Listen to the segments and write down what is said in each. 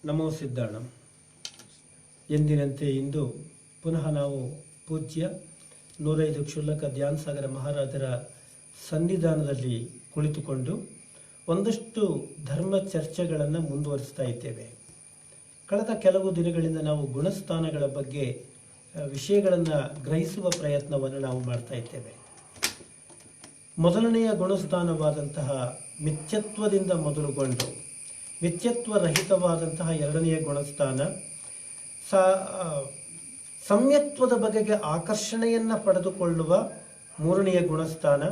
ನಮೋ ಸಿದ್ಧಾಣ. ಎಂದಿನಂತೆ ಇಂದು ಪುನಃ ನಾವು ಪೂಜ್ಯ 105 ಕ್ಷುಲ್ಲಕ ಧ್ಯಾನ ಸಾಗರ ಮಹಾರಾಜರ ಸನ್ನಿಧಾನದಲ್ಲಿ ಕುಳಿತುಕೊಂಡು ಒಂದಷ್ಟು ಧರ್ಮ ಚರ್ಚೆಗಳನ್ನು ಮುಂದುವರಿಸ್ತಾ ಇದ್ದೇವೆ. ಕಳೆದ ಕೆಲವು ದಿನಗಳಿಂದ ನಾವು ಗುಣಸ್ಥಾನಗಳ ಬಗ್ಗೆ ವಿಷಯಗಳನ್ನು ಗ್ರಹಿಸುವ ಪ್ರಯತ್ನವನ್ನು ನಾವು ಮಾಡ್ತಾ ಇದ್ದೇವೆ. ಮೊದಲನೆಯ ಗುಣಸ್ಥಾನವಾದಂತಹ ಮಿಥ್ಯತ್ವದಿಂದ ಮೊದಲುಗೊಂಡು ಮಿಥ್ಯತ್ವರಹಿತವಾದಂತಹ ಎರಡನೆಯ ಗುಣಸ್ಥಾನ ಸಮ್ಯತ್ವದ ಬಗೆಗೆ ಆಕರ್ಷಣೆಯನ್ನು ಪಡೆದುಕೊಳ್ಳುವ ಮೂರನೆಯ ಗುಣಸ್ಥಾನ,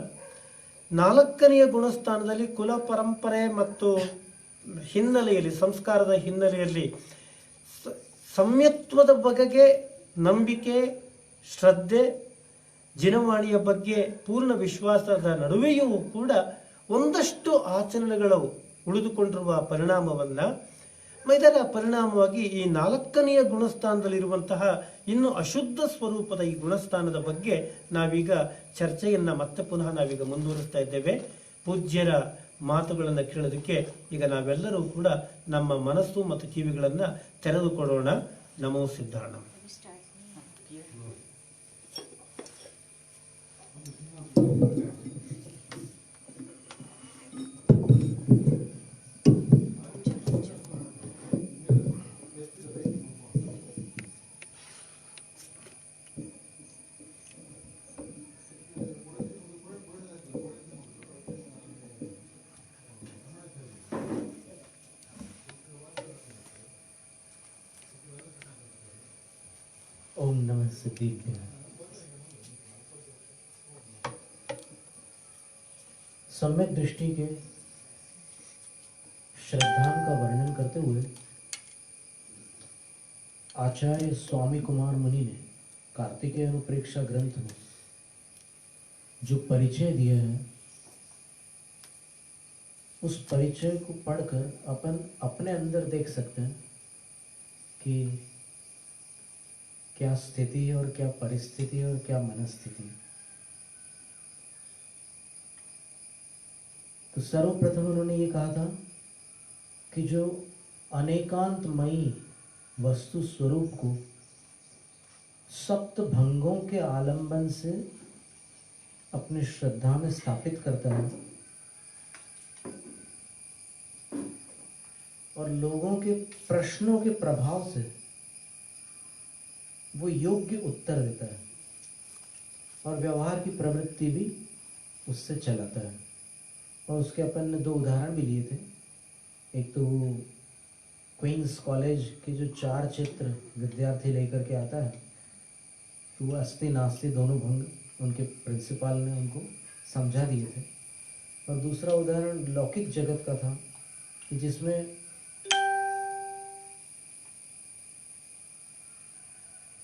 ನಾಲ್ಕನೆಯ ಗುಣಸ್ಥಾನದಲ್ಲಿ ಕುಲ ಪರಂಪರೆ ಮತ್ತು ಹಿನ್ನೆಲೆಯಲ್ಲಿ ಸಂಸ್ಕಾರದ ಹಿನ್ನೆಲೆಯಲ್ಲಿ ಸಮ್ಯತ್ವದ ಬಗೆಗೆ ನಂಬಿಕೆ, ಶ್ರದ್ಧೆ, ಜಿನವಾಣಿಯ ಬಗ್ಗೆ ಪೂರ್ಣ ವಿಶ್ವಾಸದ ನಡುವೆಯೂ ಕೂಡ ಒಂದಷ್ಟು ಆಚರಣೆಗಳು ಉಳಿದುಕೊಂಡಿರುವ ಪರಿಣಾಮವನ್ನು ಇದರ ಪರಿಣಾಮವಾಗಿ ಈ ನಾಲ್ಕನೆಯ ಗುಣಸ್ಥಾನದಲ್ಲಿರುವಂತಹ ಇನ್ನು ಅಶುದ್ಧ ಸ್ವರೂಪದ ಈ ಗುಣಸ್ಥಾನದ ಬಗ್ಗೆ ನಾವೀಗ ಚರ್ಚೆಯನ್ನು ಮತ್ತೆ ಪುನಃ ನಾವೀಗ ಮುಂದುವರಿಸ್ತಾ ಇದ್ದೇವೆ. ಪೂಜ್ಯರ ಮಾತುಗಳನ್ನು ಕೇಳೋದಕ್ಕೆ ಈಗ ನಾವೆಲ್ಲರೂ ಕೂಡ ನಮ್ಮ ಮನಸ್ಸು ಮತ್ತು ಕಿವಿಗಳನ್ನು ತೆರೆದುಕೊಡೋಣ. ನಮೋ ಸಿದ್ಧಾಣ. ओम नमः सिद्धेभ्यः। सम्यक दृष्टि के श्रद्धान का वर्णन करते हुए आचार्य स्वामी कुमार मुनि ने कार्तिकेय अनुप्रेक्षा ग्रंथ में जो परिचय दिया है, उस परिचय को पढ़कर अपन अपने अंदर देख सकते हैं कि क्या स्थिति और क्या परिस्थिति और क्या मनस्थिति। तो सर्वप्रथम उन्होंने ये कहा था कि जो अनेकांतमयी वस्तु स्वरूप को सप्त भंगों के आलंबन से अपनी श्रद्धा में स्थापित करता है और लोगों के प्रश्नों के प्रभाव से वो योग्य उत्तर देता है और व्यवहार की प्रवृत्ति भी उससे चलाता है। और उसके अपन ने दो उदाहरण भी लिए थे। एक तो क्वींस कॉलेज के जो 4 चित्र विद्यार्थी लेकर के आता है, तो वो अस्ति नास्ति दोनों भंग उनके प्रिंसिपल ने उनको समझा दिए थे। और दूसरा उदाहरण लौकिक जगत का था कि जिसमें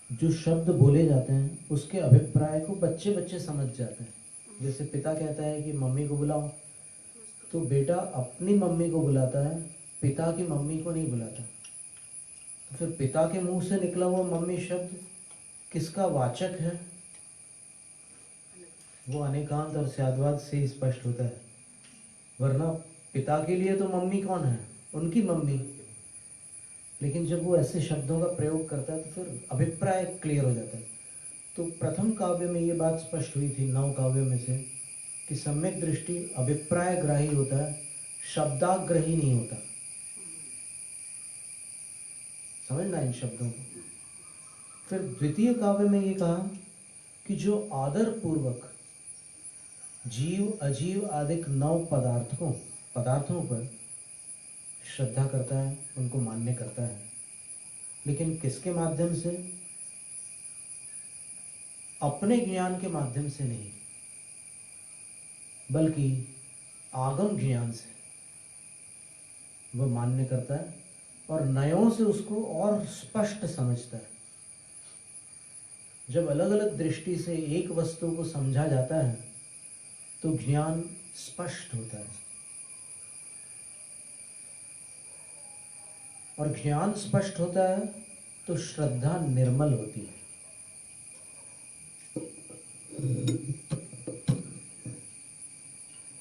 जो शब्द बोले जाते हैं उसके अभिप्राय को बच्चे बच्चे समझ जाते हैं। जैसे पिता कहता है कि मम्मी को बुलाओ, तो बेटा अपनी मम्मी को बुलाता है, पिता की मम्मी को नहीं बुलाता। तो फिर पिता के मुंह से निकला हुआ मम्मी शब्द किसका वाचक है, वो अनेकांत और स्याद्वाद से ही स्पष्ट होता है। वरना पिता के लिए तो मम्मी कौन है, उनकी मम्मी। लेकिन जब वो ऐसे शब्दों का प्रयोग करता है तो फिर अभिप्राय क्लियर हो जाता है। तो प्रथम काव्य में ये बात स्पष्ट हुई थी 9 काव्यों में से कि सम्यक दृष्टि अभिप्राय ग्राही होता है, शब्दाग्रही नहीं होता। समझना इन शब्दों को। फिर द्वितीय काव्य में ये कहा कि जो आदर पूर्वक जीव अजीव आदि 9 पदार्थों पर श्रद्धा करता है, उनको मान्य करता है, लेकिन किसके माध्यम से? अपने ज्ञान के माध्यम से नहीं, बल्कि आगम ज्ञान से वह मान्य करता है और नयों से उसको और स्पष्ट समझता है। जब अलग अलग दृष्टि से एक वस्तु को समझा जाता है तो ज्ञान स्पष्ट होता है और ज्ञान स्पष्ट होता है तो श्रद्धा निर्मल होती है।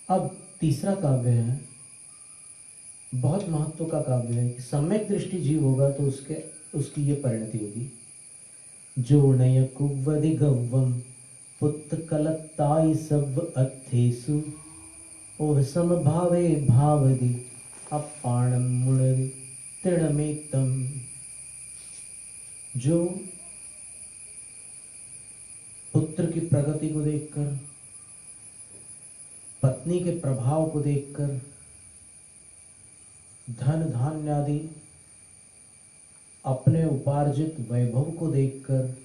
अब तीसरा काव्य है बहुत महत्व का काव्य है कि सम्यक दृष्टि जीव होगा तो उसकी ये परिणति होगी। जोड़य कुव्वदि गव्वम पुत्र कलत्ताई सब अर्थेसु ओह समभावे भावदि अपाणम मुणरि तृणमेतम। जो पुत्र की प्रगति को देखकर, पत्नी के प्रभाव को देखकर, धन धान्य आदि अपने उपार्जित वैभव को देखकर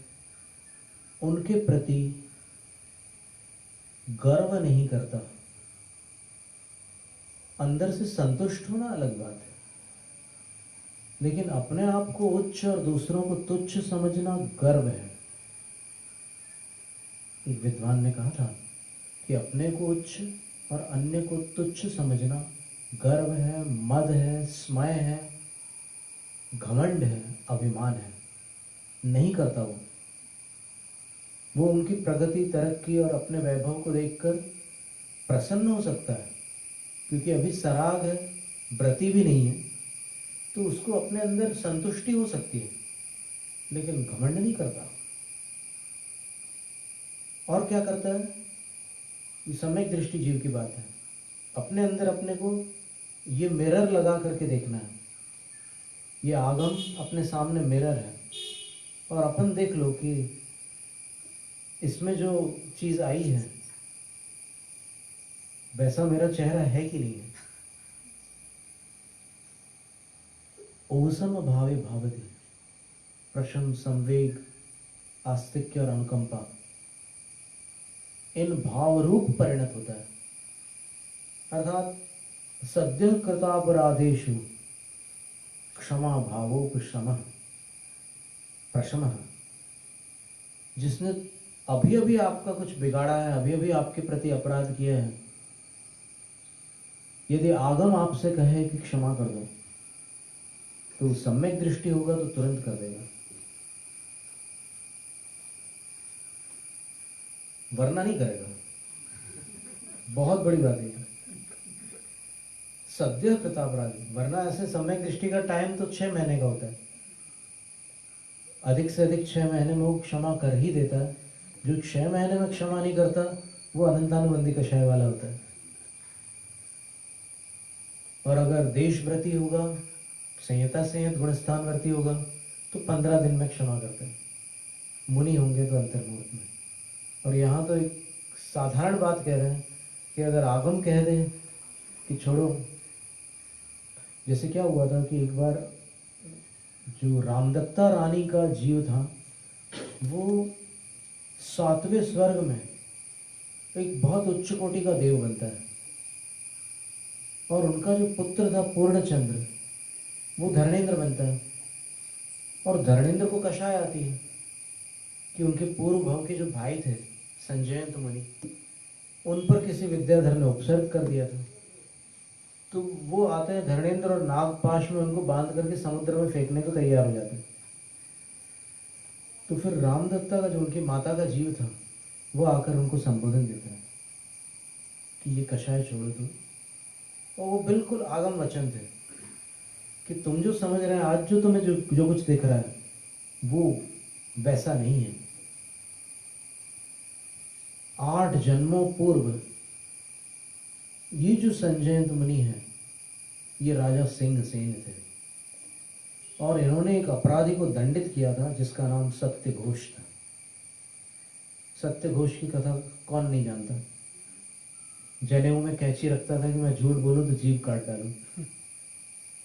उनके प्रति गर्व नहीं करता। अंदर से संतुष्ट होना अलग बात है, लेकिन अपने आप को उच्च और दूसरों को तुच्छ समझना गर्व है। एक विद्वान ने कहा था कि अपने को उच्च और अन्य को तुच्छ समझना गर्व है, मद है, स्मय है, घमंड है, अभिमान है। नहीं करता वो उनकी प्रगति, तरक्की और अपने वैभव को देखकर प्रसन्न हो सकता है, क्योंकि अभी सराग है, व्रती भी नहीं है, तो उसको अपने अंदर संतुष्टि हो सकती है, लेकिन घमंड नहीं करता। और क्या करता है? ये सम्यक दृष्टि जीव की बात है। अपने अंदर अपने को ये मिरर लगा करके देखना है। ये आगम अपने सामने मिरर है, और अपन देख लो कि इसमें जो चीज आई है वैसा मेरा चेहरा है कि नहीं है। ओसम भावे भावति, प्रशम, संवेग, आस्तिक्य और अनुकंपा इन भाव रूप परिणत होता है। अर्थात सद्य कृतापराधेषु क्षमा भावोपशमः प्रशमः। जिसने अभी अभी आपका कुछ बिगाड़ा है, अभी अभी आपके प्रति अपराध किया है, यदि आगम आपसे कहे कि क्षमा कर दो, तो सम्यक दृष्टि होगा तो तुरंत कर देगा, वरना नहीं करेगा। बहुत बड़ी बात है। सद्य कृतापराधी, वरना ऐसे सम्यक दृष्टि का टाइम तो 6 महीने का होता है। अधिक से अधिक 6 महीने में वो क्षमा कर ही देता है। जो 6 महीने में क्षमा नहीं करता वो अनंतानुबंधी कषाय वाला होता है। और अगर देशव्रती होगा, संयता संयत गुणस्थानवर्ती होगा, तो 15 दिन में क्षमा करते हैं। मुनि होंगे तो अंतर्मुहूर्त में। और यहाँ तो एक साधारण बात कह रहे हैं कि अगर आगम कह दे कि छोड़ो, जैसे क्या हुआ था कि एक बार जो रामदत्ता रानी का जीव था वो 7वें स्वर्ग में एक बहुत उच्च कोटि का देव बनता है, और उनका जो पुत्र था पूर्णचंद्र वो धर्मेंद्र बनता है। और धर्मेंद्र को कषाय आती है कि उनके पूर्व भाव के जो भाई थे संजयंत मुनि, उन पर किसी विद्याधर ने उपसर्ग कर दिया था। तो वो आते हैं धर्मेंद्र और नागपाश में उनको बांध करके समुद्र में फेंकने को तैयार हो जाते हैं। तो फिर रामदत्ता का जो उनकी माता का जीव था वो आकर उनको संबोधन देता है कि ये कषाय छोड़ो तुम। और वो बिल्कुल आगम वचन थे कि तुम जो समझ रहे हैं आज, जो तुम्हें जो कुछ दिख रहा है वो वैसा नहीं है। 8 जन्मों पूर्व ये जो संजयंत मुनि है ये राजा सिंह सेन थे, और इन्होंने एक अपराधी को दंडित किया था जिसका नाम सत्यघोष था। सत्यघोष की कथा कौन नहीं जानता। जनेऊ में कैंची रखता था कि मैं झूठ बोलूं तो जीभ काट डालूं,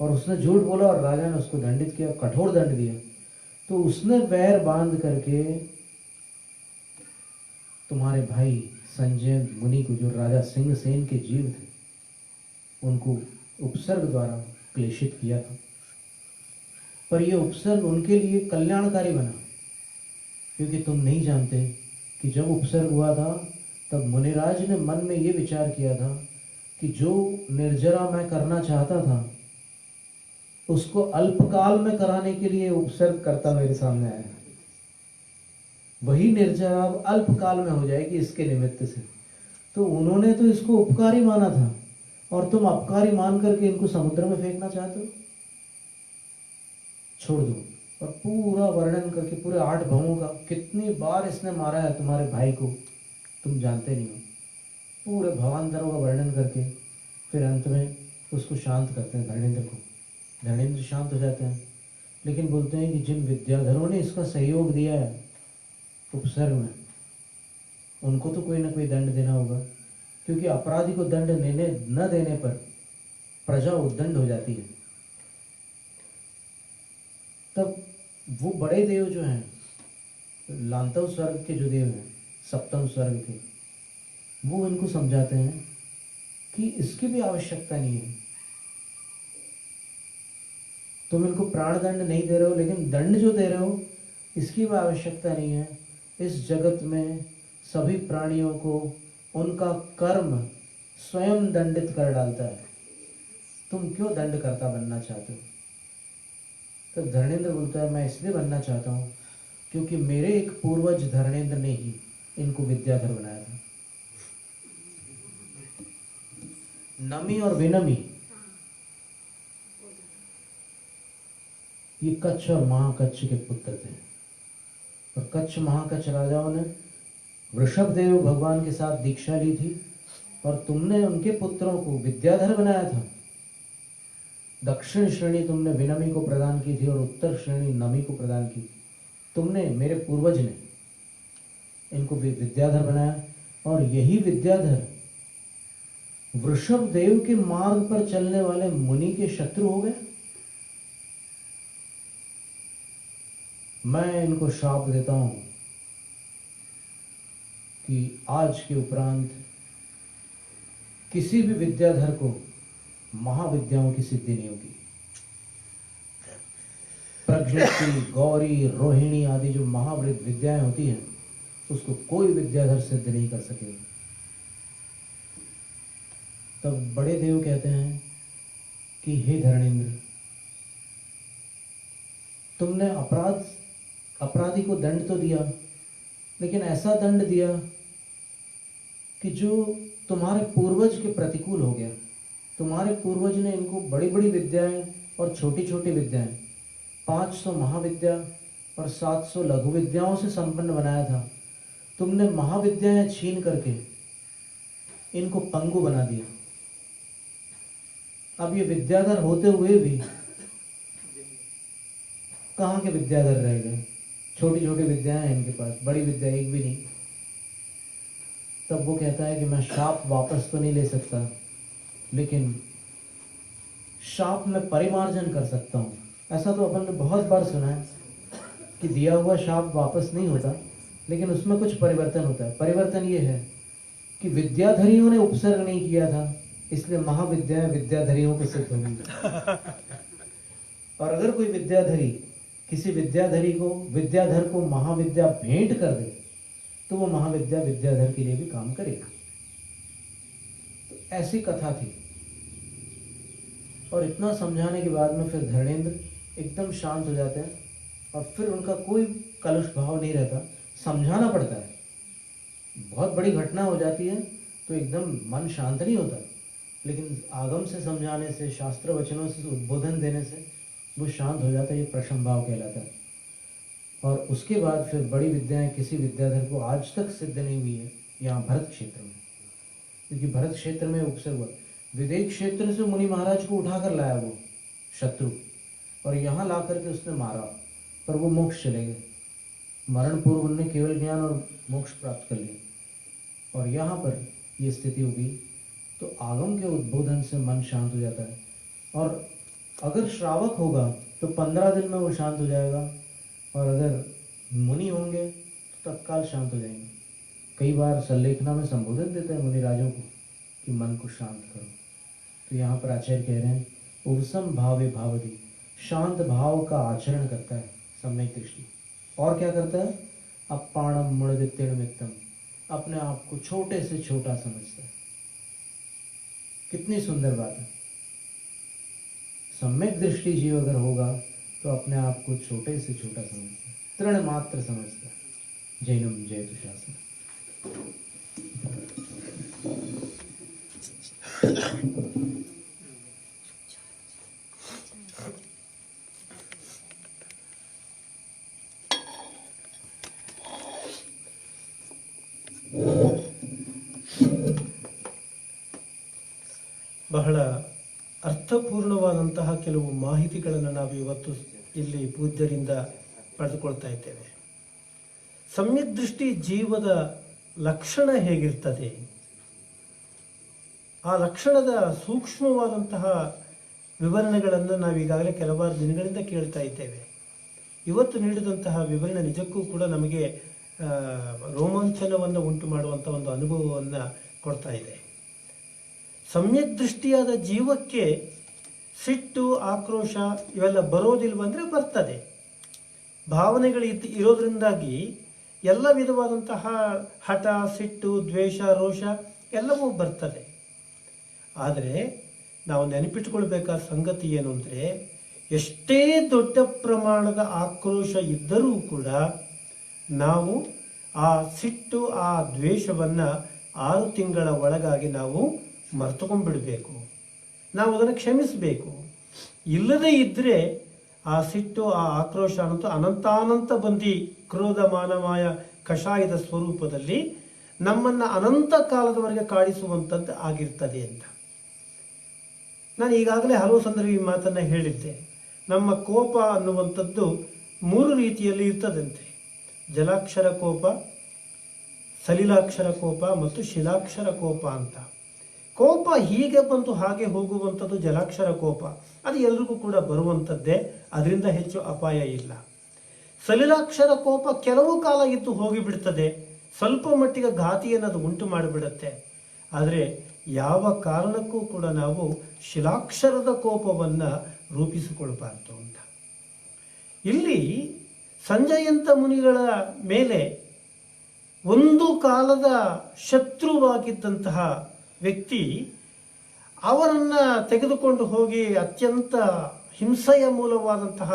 और उसने झूठ बोला और राजा ने उसको दंडित किया, कठोर दंड दिया। तो उसने वैर बांध करके तुम्हारे भाई संजय मुनि को, जो राजा सिंह सेन के जीव थे, उनको उपसर्ग द्वारा क्लेशित किया था। पर यह उपसर्ग उनके लिए कल्याणकारी बना, क्योंकि तुम नहीं जानते कि जब उपसर्ग हुआ था तब मुनिराज ने मन में ये विचार किया था कि जो निर्जरा मैं करना चाहता था उसको अल्पकाल में कराने के लिए उपसर्ग करता मेरे सामने आया। वही निर्जरा अब अल्पकाल में हो जाएगी इसके निमित्त से। तो उन्होंने तो इसको उपकारी माना था, और तुम अपकारी मान करके इनको समुद्र में फेंकना चाहते हो, छोड़ दो। और पूरा वर्णन करके पूरे 8 भावों का, कितनी बार इसने मारा है तुम्हारे भाई को तुम जानते नहीं हो, पूरे भवांतरों का वर्णन करके फिर अंत में उसको शांत करते हैं धर्मेंद्र को। धर्मेंद्र शांत हो जाते हैं, लेकिन बोलते हैं कि जिन विद्याधरों ने इसका सहयोग दिया है उपसर्ग में, उनको तो कोई ना कोई दंड देना होगा, क्योंकि अपराधी को दंड न देने पर प्रजा उद्दंड हो जाती है। तब वो बड़े देव जो हैं, लांतव स्वर्ग के जो देव हैं, सप्तम स्वर्ग के, वो इनको समझाते हैं कि इसकी भी आवश्यकता नहीं है। तुम इनको प्राण दंड नहीं दे रहे हो, लेकिन दंड जो दे रहे हो इसकी भी आवश्यकता नहीं है। इस जगत में सभी प्राणियों को उनका कर्म स्वयं दंडित कर डालता है, तुम क्यों दंडकर्ता बनना चाहते हो? तो धर्मेंद्र बोलता है मैं इसलिए बनना चाहता हूँ क्योंकि मेरे एक पूर्वज धर्मेंद्र ने ही इनको विद्याधर बनाया था। नमी और विनमी ये कच्छ और महाकच्छ के पुत्र थे, और कच्छ महाकच्छ राजाओं ने वृषभ देव भगवान के साथ दीक्षा ली थी, और तुमने उनके पुत्रों को विद्याधर बनाया था। दक्षिण श्रेणी तुमने विनमी को प्रदान की थी और उत्तर श्रेणी नमी को प्रदान की। तुमने, मेरे पूर्वज ने इनको विद्याधर बनाया, और यही विद्याधर वृषभ देव के मार्ग पर चलने वाले मुनि के शत्रु हो गए। मैं इनको शाप देता हूं कि आज के उपरांत किसी भी विद्याधर को महाविद्याओं की सिद्धि नहीं होगी। प्रज्ञप्ति, गौरी, रोहिणी आदि जो महावृत विद्याएं होती हैं, उसको कोई विद्याधर सिद्ध नहीं कर सकेगा। तब बड़े देव कहते हैं कि हे धर्मेंद्र, तुमने अपराधी को दंड तो दिया, लेकिन ऐसा दंड दिया कि जो तुम्हारे पूर्वज के प्रतिकूल हो गया। तुम्हारे पूर्वज ने इनको बड़ी बड़ी विद्याएं और छोटी छोटी विद्याएं, 500 महाविद्या और 700 लघु विद्याओं से संपन्न बनाया था। तुमने महाविद्याएं छीन करके इनको पंगु बना दिया। अब ये विद्याधर होते हुए भी कहाँ के विद्याधर रह गए? छोटी छोटी विद्याएं हैं इनके पास, बड़ी विद्या एक भी नहीं। तब वो कहता है कि मैं शाप वापस तो नहीं ले सकता, लेकिन शाप में परिमार्जन कर सकता हूँ। ऐसा तो अपन ने बहुत बार सुना है कि दिया हुआ शाप वापस नहीं होता, लेकिन उसमें कुछ परिवर्तन होता है। परिवर्तन ये है कि विद्याधरियों ने उपसर्ग नहीं किया था, इसलिए महाविद्याएं विद्याधरियों को सिद्ध होंगी। और अगर कोई विद्याधरी किसी विद्याधर को महाविद्या भेंट कर दे, तो वो महाविद्या विद्याधर के लिए भी काम करेगा। तो ऐसी कथा थी। और इतना समझाने के बाद में फिर धर्मेंद्र एकदम शांत हो जाते हैं, और फिर उनका कोई कलुष भाव नहीं रहता। समझाना पड़ता है, बहुत बड़ी घटना हो जाती है तो एकदम मन शांत नहीं होता, लेकिन आगम से समझाने से, शास्त्र वचनों से उद्बोधन देने से वो शांत हो जाता है। ये प्रशम भाव कहलाता है। और उसके बाद फिर बड़ी विद्याएं किसी विद्याधर को आज तक सिद्ध नहीं हुई है यहाँ भरत क्षेत्र में, क्योंकि भरत क्षेत्र में उपसर्ग हुआ। विदेश क्षेत्र से मुनि महाराज को उठा कर लाया वो शत्रु, और यहाँ ला करके उसने मारा, पर वो मोक्ष चले गए। मरण पूर्व उन्होंने केवल ज्ञान और मोक्ष प्राप्त कर लिया। और यहाँ पर ये स्थिति होगी तो आगम के उद्बोधन से मन शांत हो जाता है। और अगर श्रावक होगा तो 15 दिन में वो शांत हो जाएगा, और अगर मुनि होंगे तो तत्काल शांत हो जाएंगे। कई बार संलेखना में संबोधन देते हैं मुनि राजों को कि मन को शांत करो। तो यहाँ पर आचार्य कह रहे हैं उपसम भावे भावति, शांत भाव का आचरण करता है सम्यक दृष्टि। और क्या करता है? अपाणम मुणदित्य निमित्तम, अपने आप को छोटे से छोटा समझता है। कितनी सुंदर बात है। सम्यक दृष्टि जीव अगर होगा तो अपने आप को छोटे से छोटा समझता है, तृण मात्र समझता है। जैनम जयतु शासन। ಬಹಳ ಅರ್ಥಪೂರ್ಣವಾದಂತಹ ಕೆಲವು ಮಾಹಿತಿಗಳನ್ನು ನಾವು ಇವತ್ತು ಇಲ್ಲಿ ಪೂಜ್ಯರಿಂದ ಪಡೆದುಕೊಳ್ತಾ ಇದ್ದೇವೆ. ಸಮ್ಯಕ್ ದೃಷ್ಟಿ ಜೀವದ ಲಕ್ಷಣ ಹೇಗಿರ್ತದೆ, ಆ ಲಕ್ಷಣದ ಸೂಕ್ಷ್ಮವಾದಂತಹ ವಿವರಣೆಗಳನ್ನು ನಾವು ಈಗಾಗಲೇ ಕೆಲವಾರು ದಿನಗಳಿಂದ ಕೇಳ್ತಾ ಇದ್ದೇವೆ. ಇವತ್ತು ನೀಡಿದಂತಹ ವಿವರಣೆ ನಿಜಕ್ಕೂ ಕೂಡ ನಮಗೆ ರೋಮಾಂಚನವನ್ನು ಉಂಟು ಮಾಡುವಂಥ ಒಂದು ಅನುಭವವನ್ನು ಕೊಡ್ತಾ ಇದೆ. ಸಮ್ಯಕ್ ದೃಷ್ಟಿಯಾದ ಜೀವಕ್ಕೆ ಸಿಟ್ಟು, ಆಕ್ರೋಶ ಇವೆಲ್ಲ ಬರೋದಿಲ್ವಂದರೆ ಬರ್ತದೆ. ಭಾವನೆಗಳು ಇರೋದ್ರಿಂದಾಗಿ ಎಲ್ಲ ವಿಧವಾದಂತಹ ಹಠ, ಸಿಟ್ಟು, ದ್ವೇಷ, ರೋಷ ಎಲ್ಲವೂ ಬರ್ತದೆ. ಆದರೆ ನಾವು ನೆನಪಿಟ್ಟುಕೊಳ್ಬೇಕಾದ ಸಂಗತಿ ಏನು ಅಂದರೆ, ಎಷ್ಟೇ ದೊಡ್ಡ ಪ್ರಮಾಣದ ಆಕ್ರೋಶ ಇದ್ದರೂ ಕೂಡ ನಾವು ಆ ಸಿಟ್ಟು, ಆ ದ್ವೇಷವನ್ನು 6 ತಿಂಗಳ ಒಳಗಾಗಿ ನಾವು ಮರ್ತುಕೊಂಡ್ಬಿಡಬೇಕು. ನಾವು ಅದನ್ನು ಕ್ಷಮಿಸಬೇಕು. ಇಲ್ಲದೇ ಇದ್ದರೆ ಆ ಸಿಟ್ಟು, ಆ ಆಕ್ರೋಶ ಅನ್ನೋದು ಅನಂತಾನಂತ ಬಂದಿ ಕ್ರೋಧ, ಮಾನಮಾಯ, ಕಷಾಯದ ಸ್ವರೂಪದಲ್ಲಿ ನಮ್ಮನ್ನು ಅನಂತ ಕಾಲದವರೆಗೆ ಕಾಡಿಸುವಂಥದ್ದು ಆಗಿರ್ತದೆ ಅಂತ ನಾನು ಈಗಾಗಲೇ ಹಲವು ಸಂದರ್ಭ ಈ ಮಾತನ್ನು ಹೇಳಿದ್ದೆ. ನಮ್ಮ ಕೋಪ ಅನ್ನುವಂಥದ್ದು 3 ರೀತಿಯಲ್ಲಿ ಇರ್ತದಂತೆ: ಜಲಾಕ್ಷರ ಕೋಪ, ಸಲಿಲಾಕ್ಷರ ಕೋಪ ಮತ್ತು ಶಿಲಾಕ್ಷರ ಕೋಪ ಅಂತ. ಕೋಪ ಹೀಗೆ ಬಂದು ಹಾಗೆ ಹೋಗುವಂಥದ್ದು ಜಲಾಕ್ಷರ ಕೋಪ. ಅದು ಎಲ್ರಿಗೂ ಕೂಡ ಬರುವಂಥದ್ದೇ, ಅದರಿಂದ ಹೆಚ್ಚು ಅಪಾಯ ಇಲ್ಲ. ಸಲಿಲಾಕ್ಷರ ಕೋಪ ಕೆಲವು ಕಾಲ ಇದ್ದು ಹೋಗಿಬಿಡ್ತದೆ, ಸ್ವಲ್ಪ ಮಟ್ಟಿಗೆ ಘಾತಿಯನ್ನು ಅದು ಉಂಟು ಮಾಡಿಬಿಡುತ್ತೆ. ಆದರೆ ಯಾವ ಕಾರಣಕ್ಕೂ ಕೂಡ ನಾವು ಶಿಲಾಕ್ಷರದ ಕೋಪವನ್ನು ರೂಪಿಸಿಕೊಳ್ಬಾರ್ದು ಅಂತ. ಇಲ್ಲಿ ಸಂಜಯಂತ ಮುನಿಗಳ ಮೇಲೆ ಒಂದು ಕಾಲದ ಶತ್ರುವಾಗಿದ್ದಂತಹ ವ್ಯಕ್ತಿ ಅವರನ್ನು ತೆಗೆದುಕೊಂಡು ಹೋಗಿ ಅತ್ಯಂತ ಹಿಂಸೆಯ ಮೂಲವಾದಂತಹ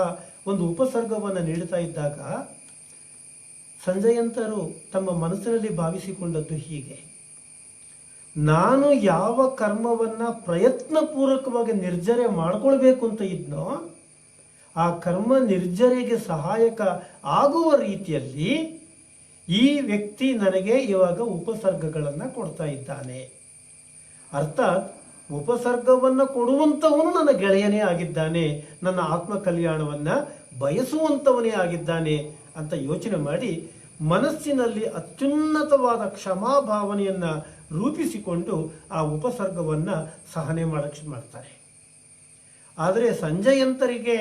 ಒಂದು ಉಪಸರ್ಗವನ್ನು ನೀಡುತ್ತಾ ಇದ್ದಾಗ ಸಂಜಯಂತರು ತಮ್ಮ ಮನಸ್ಸಿನಲ್ಲಿ ಭಾವಿಸಿಕೊಂಡದ್ದು ಹೀಗೆ: ನಾನು ಯಾವ ಕರ್ಮವನ್ನು ಪ್ರಯತ್ನಪೂರ್ವಕವಾಗಿ ನಿರ್ಜರೆ ಮಾಡಿಕೊಳ್ಬೇಕು ಅಂತ ಇದ್ನೋ ಆ ಕರ್ಮ ನಿರ್ಜರೆಗೆ ಸಹಾಯಕ ಆಗುವ ರೀತಿಯಲ್ಲಿ ಈ ವ್ಯಕ್ತಿ ನನಗೆ ಇವಾಗ ಉಪಸರ್ಗಗಳನ್ನು ಕೊಡ್ತಾ ಇದ್ದಾನೆ. ಅರ್ಥಾತ್ ಉಪಸರ್ಗವನ್ನು ಕೊಡುವಂಥವನು ನನ್ನ ಗೆಳೆಯನೇ ಆಗಿದ್ದಾನೆ, ನನ್ನ ಆತ್ಮ ಕಲ್ಯಾಣವನ್ನು ಬಯಸುವಂಥವನೇ ಆಗಿದ್ದಾನೆ ಅಂತ ಯೋಚನೆ ಮಾಡಿ ಮನಸ್ಸಿನಲ್ಲಿ ಅತ್ಯುನ್ನತವಾದ ಕ್ಷಮಾಭಾವನೆಯನ್ನು ರೂಪಿಸಿಕೊಂಡು ಆ ಉಪಸರ್ಗವನ್ನು ಸಹನೆ ಮಾಡಕ್ಕೆ ಮಾಡ್ತಾರೆ. ಆದರೆ ಸಂಜಯಂತರಿಗೆ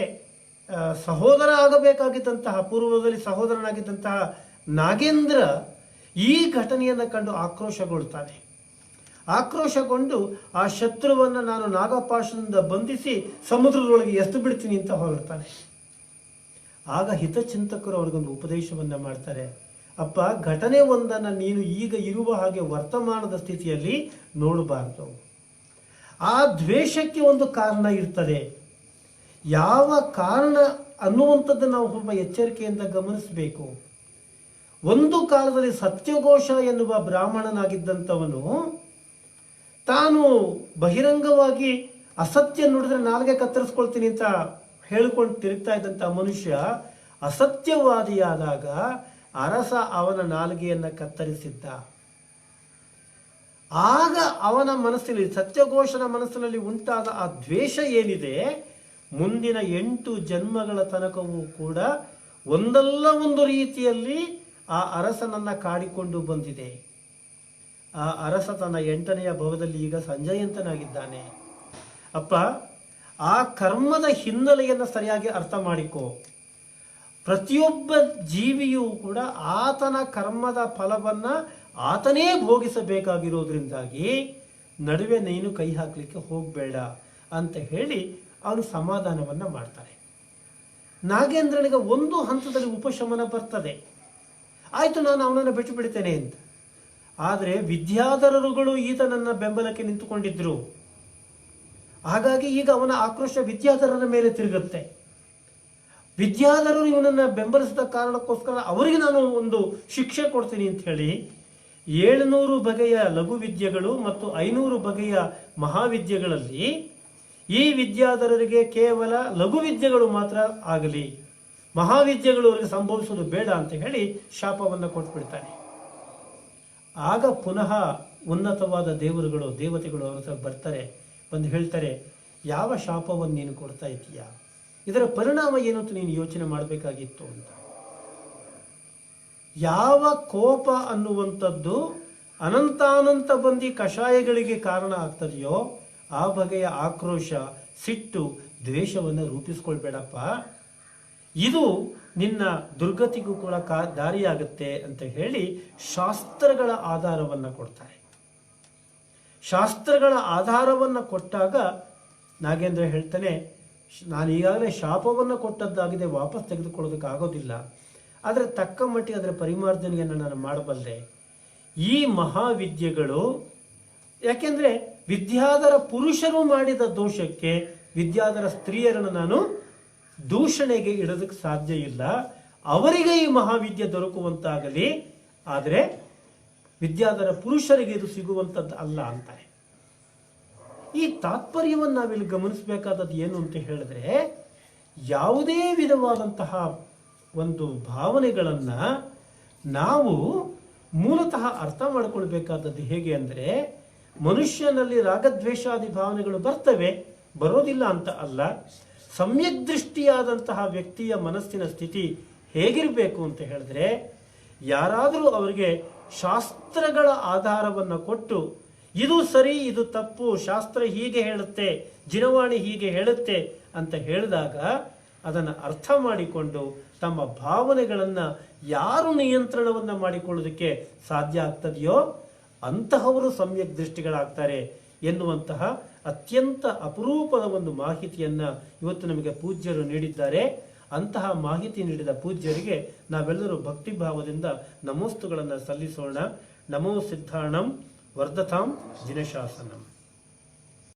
ಸಹೋದರ ಆಗಬೇಕಾಗಿದ್ದಂತಹ, ಪೂರ್ವದಲ್ಲಿ ಸಹೋದರನಾಗಿದ್ದಂತಹ ನಾಗೇಂದ್ರ ಈ ಘಟನೆಯನ್ನು ಕಂಡು ಆಕ್ರೋಶಗೊಳ್ತಾನೆ. ಆಕ್ರೋಶಗೊಂಡು ಆ ಶತ್ರುವನ್ನು ನಾನು ನಾಗಪಾಶದಿಂದ ಬಂಧಿಸಿ ಸಮುದ್ರದೊಳಗೆ ಎಸ್ದು ಬಿಡ್ತೀನಿ ಅಂತ ಹೊರಡ್ತಾನೆ. ಆಗ ಹಿತಚಿಂತಕರು ಅವ್ರಿಗೊಂದು ಉಪದೇಶವನ್ನು ಮಾಡ್ತಾರೆ: ಅಪ್ಪ, ಘಟನೆ ಒಂದನ್ನು ನೀನು ಈಗ ಇರುವ ಹಾಗೆ ವರ್ತಮಾನದ ಸ್ಥಿತಿಯಲ್ಲಿ ನೋಡಬಾರ್ದು. ಆ ದ್ವೇಷಕ್ಕೆ ಒಂದು ಕಾರಣ ಇರ್ತದೆ. ಯಾವ ಕಾರಣ ಅನ್ನುವಂಥದ್ದು ನಾವು ಸ್ವಲ್ಪ ಎಚ್ಚರಿಕೆಯಿಂದ ಗಮನಿಸಬೇಕು. ಒಂದು ಕಾಲದಲ್ಲಿ ಸತ್ಯಘೋಷ ಎನ್ನುವ ಬ್ರಾಹ್ಮಣನಾಗಿದ್ದಂಥವನು ತಾನು ಬಹಿರಂಗವಾಗಿ ಅಸತ್ಯ ನುಡಿದ್ರೆ ನಾಲ್ಗೆ ಕತ್ತರಿಸ್ಕೊಳ್ತೀನಿ ಅಂತ ಹೇಳಿಕೊಂಡು ತಿರುಗ್ತಾ ಇದ್ದಂಥ ಮನುಷ್ಯ ಅಸತ್ಯವಾದಿಯಾದಾಗ ಅರಸ ಅವನ ನಾಲಿಗೆಯನ್ನು ಕತ್ತರಿಸಿದ್ದ. ಆಗ ಅವನ ಮನಸ್ಸಿನಲ್ಲಿ, ಸತ್ಯಘೋಷನ ಮನಸ್ಸಿನಲ್ಲಿ ಉಂಟಾದ ಆ ದ್ವೇಷ ಏನಿದೆ, ಮುಂದಿನ 8 ಜನ್ಮಗಳ ತನಕವೂ ಕೂಡ ಒಂದಲ್ಲ ಒಂದು ರೀತಿಯಲ್ಲಿ ಆ ಅರಸನನ್ನು ಕಾಡಿಕೊಂಡು ಬಂದಿದೆ. ಆ ಅರಸ ತನ್ನ 8ನೆಯ ಭವದಲ್ಲಿ ಈಗ ಸಂಜಯಂತನಾಗಿದ್ದಾನೆ. ಅಪ್ಪ, ಆ ಕರ್ಮದ ಹಿನ್ನೆಲೆಯನ್ನು ಸರಿಯಾಗಿ ಅರ್ಥ ಮಾಡಿಕೋ. ಪ್ರತಿಯೊಬ್ಬ ಜೀವಿಯೂ ಕೂಡ ಆತನ ಕರ್ಮದ ಫಲವನ್ನು ಆತನೇ ಭೋಗಿಸಬೇಕಾಗಿರೋದ್ರಿಂದಾಗಿ ನಡುವೆ ನೀನು ಕೈ ಹಾಕಲಿಕ್ಕೆ ಹೋಗಬೇಡ ಅಂತ ಹೇಳಿ ಅವನು ಸಮಾಧಾನವನ್ನು ಮಾಡ್ತಾರೆ. ನಾಗೇಂದ್ರನಿಗೆ ಒಂದು ಹಂತದಲ್ಲಿ ಉಪಶಮನ ಬರ್ತದೆ. ಆಯಿತು, ನಾನು ಅವನನ್ನು ಬಿಟ್ಟು ಬಿಡ್ತೇನೆ ಅಂತ. ಆದರೆ ವಿದ್ಯಾಧರರುಗಳು ಈತನನ್ನ ಬೆಂಬಲಕ್ಕೆ ನಿಂತುಕೊಂಡಿದ್ರು. ಹಾಗಾಗಿ ಈಗ ಅವನ ಆಕ್ರೋಶ ವಿದ್ಯಾಧರರ ಮೇಲೆ ತಿರುಗುತ್ತೆ. ವಿದ್ಯಾಧರರು ಇವನನ್ನು ಬೆಂಬಲಿಸಿದ ಕಾರಣಕ್ಕೋಸ್ಕರ ಅವರಿಗೆ ನಾನು ಒಂದು ಶಿಕ್ಷೆ ಕೊಡ್ತೀನಿ ಅಂತ ಹೇಳಿ 700 ಬಗೆಯ ಲಘು ವಿದ್ಯೆಗಳು ಮತ್ತು 500 ಬಗೆಯ ಮಹಾವಿದ್ಯೆಗಳಲ್ಲಿ ಈ ವಿದ್ಯಾಧರರಿಗೆ ಕೇವಲ ಲಘು ವಿದ್ಯೆಗಳು ಮಾತ್ರ ಆಗಲಿ, ಮಹಾವಿದ್ಯೆಗಳು ಅವರಿಗೆ ಸಂಭವಿಸೋದು ಬೇಡ ಅಂತ ಹೇಳಿ ಶಾಪವನ್ನು ಕೊಟ್ಬಿಡ್ತಾನೆ. ಆಗ ಪುನಃ ಉನ್ನತವಾದ ದೇವತೆಗಳು ಅವರ ಹತ್ರ ಬರ್ತಾರೆ. ಬಂದು ಹೇಳ್ತಾರೆ, ಯಾವ ಶಾಪವನ್ನು ನೀನು ಕೊಡ್ತಾ ಇದೀಯಾ, ಇದರ ಪರಿಣಾಮ ಏನು ಅಂತ ನೀನು ಯೋಚನೆ ಮಾಡಬೇಕಾಗಿತ್ತು ಅಂತ. ಯಾವ ಕೋಪ ಅನ್ನುವಂಥದ್ದು ಅನಂತಾನಂತ ಬಂದಿ ಕಷಾಯಗಳಿಗೆ ಕಾರಣ ಆಗ್ತದೆಯೋ ಆ ಬಗೆಯ ಆಕ್ರೋಶ, ಸಿಟ್ಟು, ದ್ವೇಷವನ್ನು ರೂಪಿಸ್ಕೊಳ್ಬೇಡಪ್ಪ. ಇದು ನಿನ್ನ ದುರ್ಗತಿಗೂ ಕೂಡ ದಾರಿಯಾಗುತ್ತೆ ಅಂತ ಹೇಳಿ ಶಾಸ್ತ್ರಗಳ ಆಧಾರವನ್ನು ಕೊಡ್ತಾರೆ. ಶಾಸ್ತ್ರಗಳ ಆಧಾರವನ್ನು ಕೊಟ್ಟಾಗ ನಾಗೇಂದ್ರ ಹೇಳ್ತಾನೆ, ನಾನು ಈಗಾಗಲೇ ಶಾಪವನ್ನು ಕೊಟ್ಟದ್ದಾಗಿದೆ, ವಾಪಸ್ ತೆಗೆದುಕೊಳ್ಳೋದಕ್ಕಾಗೋದಿಲ್ಲ. ಆದರೆ ತಕ್ಕ ಮಟ್ಟಿಗೆ ಅದರ ಪರಿಮಾರ್ಜನೆಯನ್ನು ನಾನು ಮಾಡಬಲ್ಲೆ. ಈ ಮಹಾವಿದ್ಯೆಗಳು, ಯಾಕೆಂದರೆ ವಿದ್ಯಾಧರ ಪುರುಷರು ಮಾಡಿದ ದೋಷಕ್ಕೆ ವಿದ್ಯಾಧರ ಸ್ತ್ರೀಯರನ್ನು ನಾನು ದೂಷಣೆಗೆ ಇಡೋದಕ್ಕೆ ಸಾಧ್ಯ ಇಲ್ಲ. ಅವರಿಗೆ ಈ ಮಹಾವಿದ್ಯೆ ದೊರಕುವಂತಾಗಲಿ, ಆದರೆ ವಿದ್ಯಾಧರ ಪುರುಷರಿಗೆ ಇದು ಸಿಗುವಂಥದ್ದು ಅಲ್ಲ ಅಂತಾರೆ. ಈ ತಾತ್ಪರ್ಯವನ್ನು ನಾವಿಲ್ಲಿ ಗಮನಿಸಬೇಕಾದದ್ದು ಏನು ಅಂತ ಹೇಳಿದ್ರೆ, ಯಾವುದೇ ವಿಧವಾದಂತಹ ಒಂದು ಭಾವನೆಗಳನ್ನು ನಾವು ಮೂಲತಃ ಅರ್ಥ ಮಾಡಿಕೊಳ್ಬೇಕಾದದ್ದು ಹೇಗೆ ಅಂದರೆ, ಮನುಷ್ಯನಲ್ಲಿ ರಾಗದ್ವೇಷಾದಿ ಭಾವನೆಗಳು ಬರ್ತವೆ, ಬರೋದಿಲ್ಲ ಅಂತ ಅಲ್ಲ. ಸಮ್ಯಕ್ ದೃಷ್ಟಿಯಾದಂತಹ ವ್ಯಕ್ತಿಯ ಮನಸ್ಸಿನ ಸ್ಥಿತಿ ಹೇಗಿರಬೇಕು ಅಂತ ಹೇಳಿದ್ರೆ, ಯಾರಾದರೂ ಅವರಿಗೆ ಶಾಸ್ತ್ರಗಳ ಆಧಾರವನ್ನು ಕೊಟ್ಟು ಇದು ಸರಿ ಇದು ತಪ್ಪು, ಶಾಸ್ತ್ರ ಹೀಗೆ ಹೇಳುತ್ತೆ, ಜಿನವಾಣಿ ಹೀಗೆ ಹೇಳುತ್ತೆ ಅಂತ ಹೇಳಿದಾಗ ಅದನ್ನು ಅರ್ಥ ಮಾಡಿಕೊಂಡು ತಮ್ಮ ಭಾವನೆಗಳನ್ನು ಯಾರು ನಿಯಂತ್ರಣವನ್ನು ಮಾಡಿಕೊಳ್ಳೋದಕ್ಕೆ ಸಾಧ್ಯ ಆಗ್ತದೆಯೋ ಅಂತಹವರು ಸಮ್ಯಕ್ ದೃಷ್ಟಿಗಳಾಗ್ತಾರೆ ಎನ್ನುವಂತಹ ಅತ್ಯಂತ ಅಪರೂಪದ ಒಂದು ಮಾಹಿತಿಯನ್ನು ಇವತ್ತು ನಮಗೆ ಪೂಜ್ಯರು ನೀಡಿದ್ದಾರೆ. ಅಂತಹ ಮಾಹಿತಿ ನೀಡಿದ ಪೂಜ್ಯರಿಗೆ ನಾವೆಲ್ಲರೂ ಭಕ್ತಿಭಾವದಿಂದ ನಮೋಸ್ತುಗಳನ್ನು ಸಲ್ಲಿಸೋಣ. ನಮೋ ಸಿದ್ಧಾಣಂ ವರ್ಧತಾಂ ಜಿನಶಾಸನಂ.